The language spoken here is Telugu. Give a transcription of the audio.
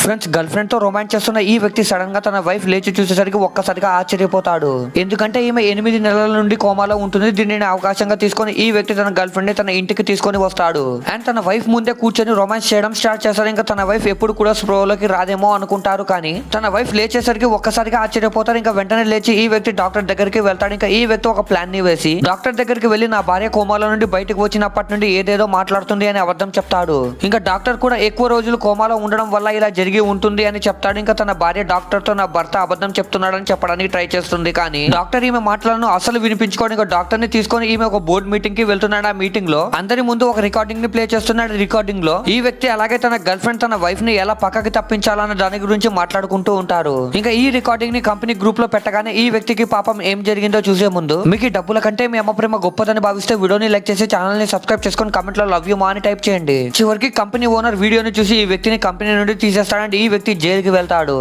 ఫ్రెండ్స్, గర్ల్ ఫ్రెండ్ తో రొమాన్స్ చేస్తున్న ఈ వ్యక్తి సడన్ గా తన వైఫ్ లేచి చూసేసరికి ఒక్కసారిగా ఆశ్చర్యపోతాడు. ఎందుకంటే ఈమె 8 నెలల నుండి కోమాలో ఉంటుంది. దీనిని అవకాశంగా తీసుకొని ఈ వ్యక్తి తన గర్ల్ ఫ్రెండ్ ని తన ఇంటికి తీసుకొని వస్తాడు. అండ్ తన వైఫ్ ముందే కూర్చొని రొమాన్స్ చేయడం స్టార్ట్ చేస్తాడు. ఇంకా తన వైఫ్ ఎప్పుడు కూడా స్ప్రోలోకి రాదేమో అనుకుంటారు. కానీ తన వైఫ్ లేచేసరికి ఒక్కసారిగా ఆశ్చర్యపోతారు. ఇంకా వెంటనే లేచి ఈ వ్యక్తి డాక్టర్ దగ్గరికి వెళ్తాడు. ఇంకా ఈ వ్యక్తి ఒక ప్లాన్ ని వేసి డాక్టర్ దగ్గరికి వెళ్లి నా భార్య కోమాలో నుండి బయటకు వచ్చినప్పటి నుండి ఏదేదో మాట్లాడుతుంది అని అబద్ధం చెప్తాడు. ఇంకా డాక్టర్ కూడా ఎక్కువ రోజులు కోమాలో ఉండడం వల్ల ఇలా జరిగి ఉంటుంది అని చెప్తాడు. ఇంకా తన భార్య డాక్టర్ తో నా భర్త అబద్ధం చెప్తున్నాడని చెప్పడానికి ట్రై చేస్తుంది. కానీ డాక్టర్ ఈమె మాటలను అసలు వినిపించుకోవడం. ఇంకా డాక్టర్ ని తీసుకొని ఈమె ఒక బోర్డు మీటింగ్ కి వెళ్తున్నాడు. ఆ మీటింగ్ లో అందరి ముందు ఒక రికార్డింగ్ ని ప్లే చేస్తున్నాడు. రికార్డింగ్ లో ఈ వ్యక్తి అలాగే తన గర్ల్ ఫ్రెండ్ తన వైఫ్ ని ఎలా పక్కకి తప్పించాలన్న దాని గురించి మాట్లాడుకుంటూ ఉంటారు. ఇంకా ఈ రికార్డింగ్ ని కంపెనీ గ్రూప్ లో పెట్టగానే ఈ వ్యక్తికి పాపం ఏం జరిగిందో చూసే ముందు మీకు ఈ డబ్బుల కంటే మీ అమ్మ ప్రేమ గొప్పదని భావిస్తే వీడియోని లైక్ చేసి ఛానల్ ని సబ్స్క్రైబ్ చేసుకొని కామెంట్ లో లవ్ యూ మా అని టైప్ చేయండి. చివరికి కంపెనీ ఓనర్ వీడియోని చూసి ఈ వ్యక్తిని కంపెనీ నుండి తీసేస్తాడు. ఈ వ్యక్తి జైలుకి వెళ్తాడు.